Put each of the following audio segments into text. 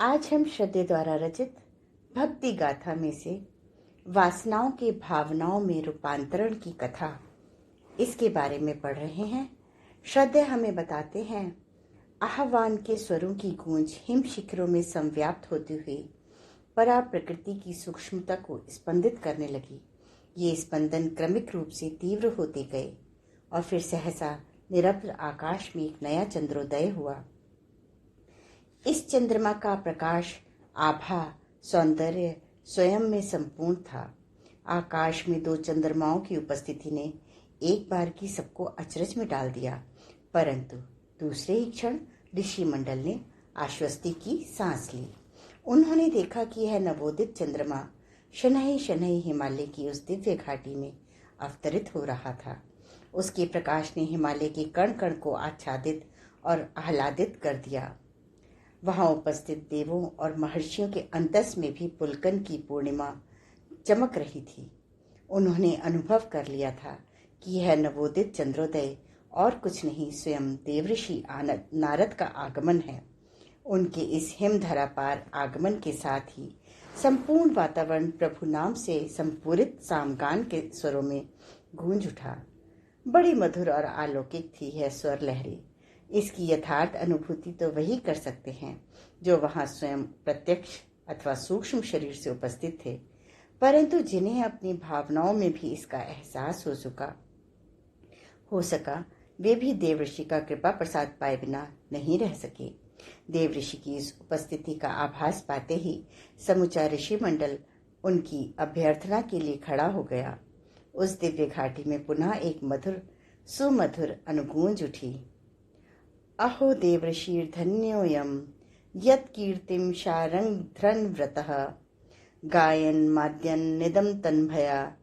आज हम श्रद्धे द्वारा रचित भक्ति गाथा में से वासनाओं के भावनाओं में रूपांतरण की कथा, इसके बारे में पढ़ रहे हैं। श्रद्धे हमें बताते हैं, आह्वान के स्वरों की गूंज हिम शिखरों में संव्याप्त होती हुई परा प्रकृति की सूक्ष्मता को स्पंदित करने लगी। ये स्पंदन क्रमिक रूप से तीव्र होते गए और फिर सहसा निरब्ध आकाश में एक नया चंद्रोदय हुआ। इस चंद्रमा का प्रकाश, आभा, सौंदर्य स्वयं में संपूर्ण था। आकाश में दो चंद्रमाओं की उपस्थिति ने एक बार की सबको अचरज में डाल दिया, परंतु दूसरे ही क्षण ऋषि मंडल ने आश्वस्ति की सांस ली। उन्होंने देखा कि यह नवोदित चंद्रमा शनैः शनैः हिमालय की उस दिव्य घाटी में अवतरित हो रहा था। उसके प्रकाश ने हिमालय के कण कण को आच्छादित और आह्लादित कर दिया। वहां उपस्थित देवों और महर्षियों के अंतस में भी पुलकन की पूर्णिमा चमक रही थी। उन्होंने अनुभव कर लिया था कि यह नवोदित चंद्रोदय और कुछ नहीं, स्वयं देवऋषि नारद का आगमन है। उनके इस हिमधरा पार आगमन के साथ ही संपूर्ण वातावरण प्रभु नाम से संपूरित सामगान के स्वरों में गूंज उठा। बड़ी मधुर और अलौकिक थी यह स्वर लहरी। इसकी यथार्थ अनुभूति तो वही कर सकते हैं जो वहां स्वयं प्रत्यक्ष अथवा सूक्ष्म शरीर से उपस्थित थे, परंतु जिन्हें अपनी भावनाओं में भी इसका एहसास हो सका, वे भी देवऋषि का कृपा प्रसाद पाए बिना नहीं रह सके। देवऋषि की इस उपस्थिति का आभास पाते ही समूचा ऋषि मंडल उनकी अभ्यर्थना के लिए खड़ा हो गया। उस दिव्य घाटी में पुनः एक सुमधुर अनुगूंज उठी। अहो देवऋषिर्धन्योऽयं यत्कीर्तिं शारङ्ध्रन्व्रतः गायन् माद्यन् निदं तन्भया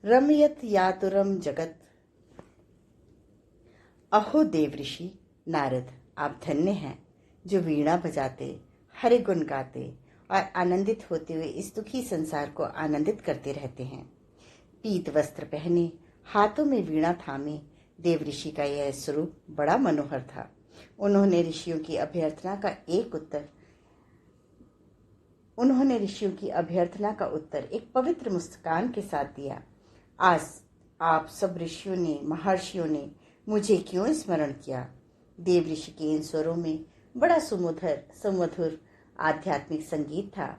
रमयत यातुरम जगत। अहो देवऋषि नारद, आप धन्य हैं जो वीणा बजाते, हरि गुण गाते और आनंदित होते हुए इस दुखी संसार को आनंदित करते रहते हैं। पीत वस्त्र पहने, हाथों में वीणा थामे देवऋषि का यह स्वरूप बड़ा मनोहर था। उन्होंने ऋषियों की अभ्यर्थना का उत्तर एक पवित्र मुस्कान के साथ दिया। आज आप सब ऋषियों ने, महर्षियों ने मुझे क्यों स्मरण किया? देवऋषि के इन स्वरों में बड़ा सुमधुर आध्यात्मिक संगीत था।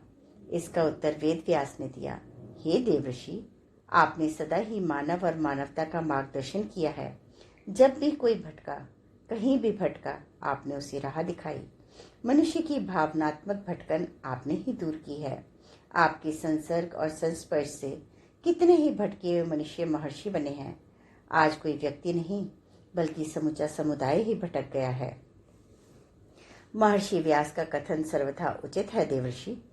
इसका उत्तर वेद व्यास ने दिया। हे देवऋषि, आपने सदा ही मानव और मानवता का मार्गदर्शन किया है। जब भी कोई भटका, कहीं भी भटका, आपने उसे राह दिखाई। मनुष्य की भावनात्मक भटकन आपने ही दूर की है। आपके संसर्ग और संस्पर्श से कितने ही भटके हुए मनुष्य महर्षि बने हैं। आज कोई व्यक्ति नहीं, बल्कि समूचा समुदाय ही भटक गया है। महर्षि व्यास का कथन सर्वथा उचित है देवऋषि।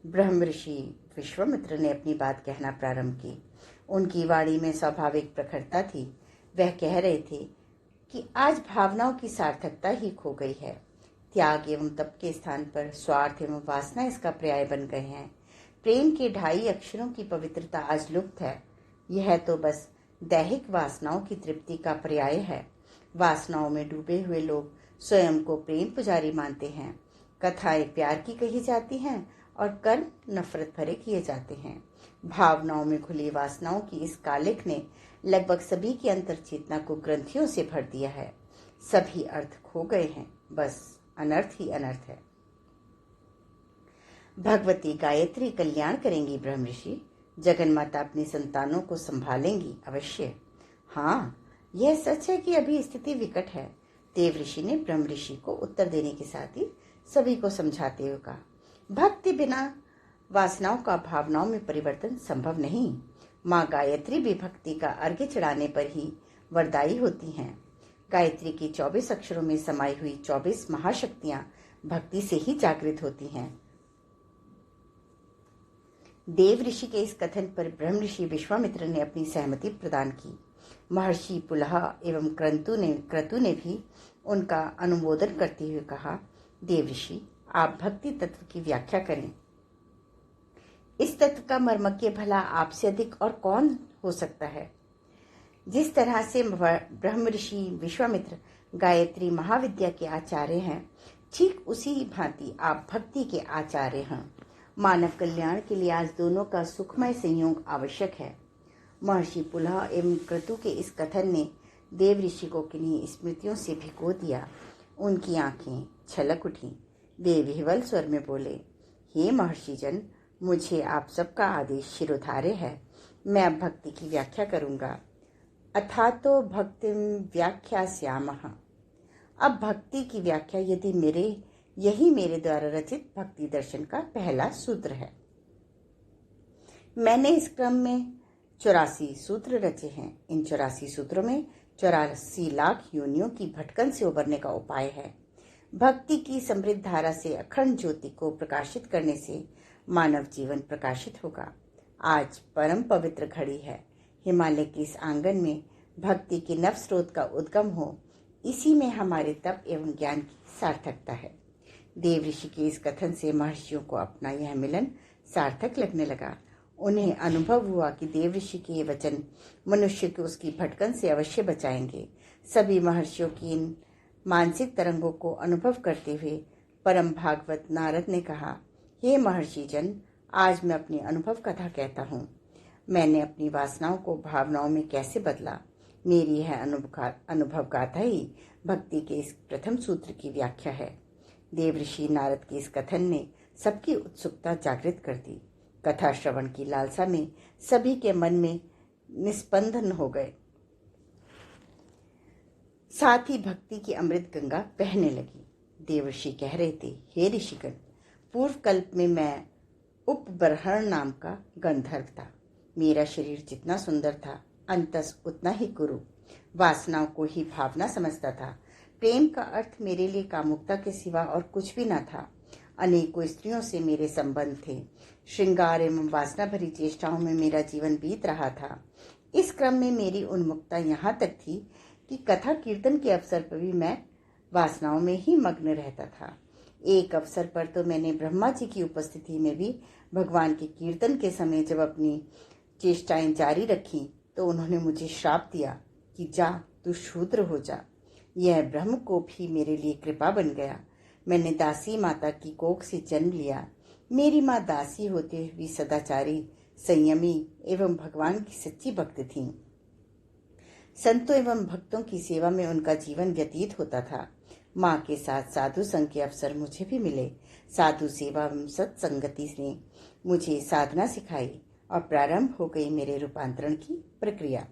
ब्रह्म ऋषि विश्वामित्र ने अपनी बात कहना प्रारंभ की। उनकी वाणी में स्वाभाविक प्रखरता थी। वह कह रहे थे कि आज भावनाओं की सार्थकता ही खो गई है। त्याग एवं तप के स्थान पर स्वार्थ एवं वासना इसका पर्याय बन गए हैं। प्रेम के 2.5 अक्षरों की पवित्रता आज लुप्त है। यह तो बस दैहिक वासनाओं की तृप्ति का पर्याय है। वासनाओं में डूबे हुए लोग स्वयं को प्रेम पुजारी मानते हैं। कथाएं प्यार की कही जाती हैं और कर्म नफरत भरे किए जाते हैं। भावनाओं में खुली वासनाओं की इस कालिख ने लगभग सभी की अंतर चेतना को ग्रंथियों से भर दिया है। सभी अर्थ खो गए हैं, बस अनर्थ ही अनर्थ है। भगवती गायत्री कल्याण करेंगी ब्रह्म ऋषि। जगन माता अपनी संतानों को संभालेंगी अवश्य। हाँ, यह सच है कि अभी स्थिति विकट है। देव ऋषि ने ब्रह्म ऋषि को उत्तर देने के साथ ही सभी को समझाते हुए कहा, भक्ति बिना वासनाओं का भावनाओं में परिवर्तन संभव नहीं। माँ गायत्री भी भक्ति का अर्घ्य चढ़ाने पर ही वरदायी होती हैं। गायत्री की 24 अक्षरों में समाई हुई 24 महाशक्तियां भक्ति से ही जागृत होती हैं। देव ऋषि के इस कथन पर ब्रह्म ऋषि विश्वामित्र ने अपनी सहमति प्रदान की। महर्षि पुलह एवं क्रतु ने भी उनका अनुमोदन करते हुए कहा, देव ऋषि, आप भक्ति तत्व की व्याख्या करें। इस तत्व का मर्मज्ञ भला आपसे अधिक और कौन हो सकता है? जिस तरह से ब्रह्म ऋषि विश्वामित्र गायत्री महाविद्या के आचार्य हैं, ठीक उसी भांति आप भक्ति के आचार्य हैं। मानव कल्याण के लिए आज दोनों का सुखमय संयोग आवश्यक है। महर्षि पुलह एवं क्रतु के इस कथन ने देव ऋषि को किन्हीं स्मृतियों से भिगो दिया। उनकी आंखें छलक उठी। वे विह्वल स्वर में बोले, हे महर्षि जन, मुझे आप सबका आदेश शिरोधार्य है। मैं अब भक्ति की व्याख्या करूंगा। अथातो भक्तिम व्याख्यास्यामः। अब भक्ति की व्याख्या यही मेरे द्वारा रचित भक्ति दर्शन का पहला सूत्र है। मैंने इस क्रम में 84 सूत्र रचे हैं। इन 84 सूत्रों में 84 लाख योनियों की भटकन से उबरने का उपाय है। भक्ति की समृद्ध धारा से अखंड ज्योति को प्रकाशित करने से मानव जीवन प्रकाशित होगा। आज परम पवित्र घड़ी है। हिमालय के इस आंगन में भक्ति के नव स्रोत का उद्गम हो, इसी में हमारे तप एवं ज्ञान की सार्थकता है। देव ऋषि के इस कथन से महर्षियों को अपना यह मिलन सार्थक लगने लगा। उन्हें अनुभव हुआ कि देव ऋषि के ये वचन मनुष्य को उसकी भटकन से अवश्य बचाएंगे। सभी महर्षियों की इन मानसिक तरंगों को अनुभव करते हुए परम भागवत नारद ने कहा, हे महर्षि जन, आज मैं अपनी अनुभव कथा कहता हूँ। मैंने अपनी वासनाओं को भावनाओं में कैसे बदला। मेरी यह अनुभव गाथा ही भक्ति के इस प्रथम सूत्र की व्याख्या है। देव ऋषि नारद के इस कथन ने सबकी उत्सुकता जागृत कर दी। कथा श्रवण की लालसा में सभी के मन में निस्पंदन हो गए। साथ ही भक्ति की अमृत गंगा बहने लगी। देव ऋषि कह रहे थे, हे ऋषिगण, पूर्व कल्प में मैं उपबर्हण नाम का गंधर्व था। मेरा शरीर जितना सुंदर था, अंतस उतना ही कुरु। वासनाओं को ही भावना समझता था। प्रेम का अर्थ मेरे लिए कामुकता के सिवा और कुछ भी न था। अनेकों स्त्रियों से मेरे संबंध थे। श्रृंगार एवं वासना भरी चेष्टाओं में मेरा जीवन बीत रहा था। इस क्रम में मेरी उन्मुखता यहाँ तक थी कि कथा कीर्तन के अवसर पर भी मैं वासनाओं में ही मग्न रहता था। एक अवसर पर तो मैंने ब्रह्मा जी की उपस्थिति में भी भगवान के कीर्तन के समय जब अपनी चेष्टाएं जारी रखी तो उन्होंने मुझे श्राप दिया कि जा, तू शूद्र हो जा। यह ब्रह्म को भी मेरे लिए कृपा बन गया। मैंने दासी माता की कोख से जन्म लिया। मेरी माँ दासी होते हुए भी सदाचारी, संयमी एवं भगवान की सच्ची भक्त थी। संतों एवं भक्तों की सेवा में उनका जीवन व्यतीत होता था। माँ के साथ साधु संग के अवसर मुझे भी मिले। साधु सेवा एवं सत्संगति ने मुझे साधना सिखाई और प्रारंभ हो गई मेरे रूपांतरण की प्रक्रिया।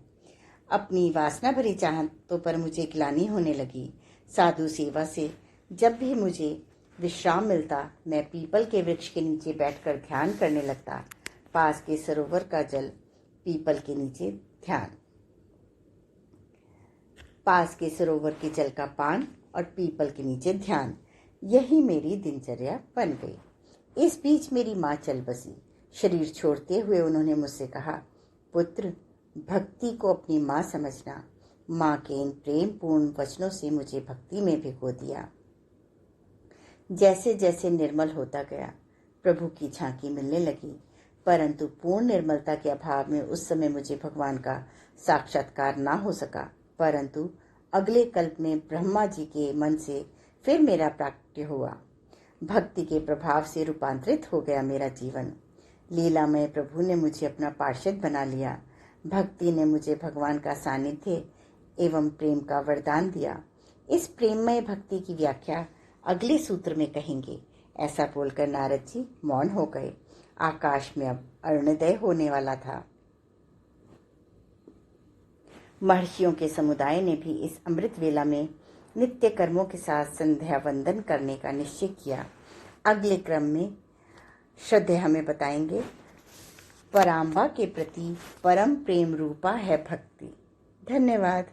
अपनी वासना भरी चाहतों पर मुझे ग्लानि होने लगी। साधु सेवा से जब भी मुझे विश्राम मिलता, मैं पीपल के वृक्ष के नीचे बैठकर ध्यान करने लगता। पास के सरोवर का जल, पीपल के नीचे ध्यान। पास के सरोवर के जल का पान और पीपल के नीचे ध्यान, यही मेरी दिनचर्या बन गई। इस बीच मेरी माँ चल बसी। शरीर छोड़ते हुए उन्होंने मुझसे कहा, पुत्र, भक्ति को अपनी माँ समझना। माँ के इन प्रेम पूर्ण वचनों से मुझे भक्ति में भिगो दिया। जैसे जैसे निर्मल होता गया, प्रभु की झांकी मिलने लगी, परंतु पूर्ण निर्मलता के अभाव में उस समय मुझे भगवान का साक्षात्कार ना हो सका। परंतु अगले कल्प में ब्रह्मा जी के मन से फिर मेरा प्राकट्य हुआ। भक्ति के प्रभाव से रूपांतरित हो गया मेरा जीवन। लीलामय प्रभु ने मुझे अपना पार्षद बना लिया। भक्ति ने मुझे भगवान का सानिध्य एवं प्रेम का वरदान दिया। इस प्रेममय भक्ति की व्याख्या अगले सूत्र में कहेंगे। ऐसा बोलकर नारद जी मौन हो गए। आकाश में अब अरुणोदय होने वाला था। महर्षियों के समुदाय ने भी इस अमृत वेला में नित्य कर्मों के साथ संध्या वंदन करने का निश्चय किया। अगले क्रम में श्रद्धेय हमें बताएंगे, पराम्बा के प्रति परम प्रेम रूपा है भक्ति। धन्यवाद।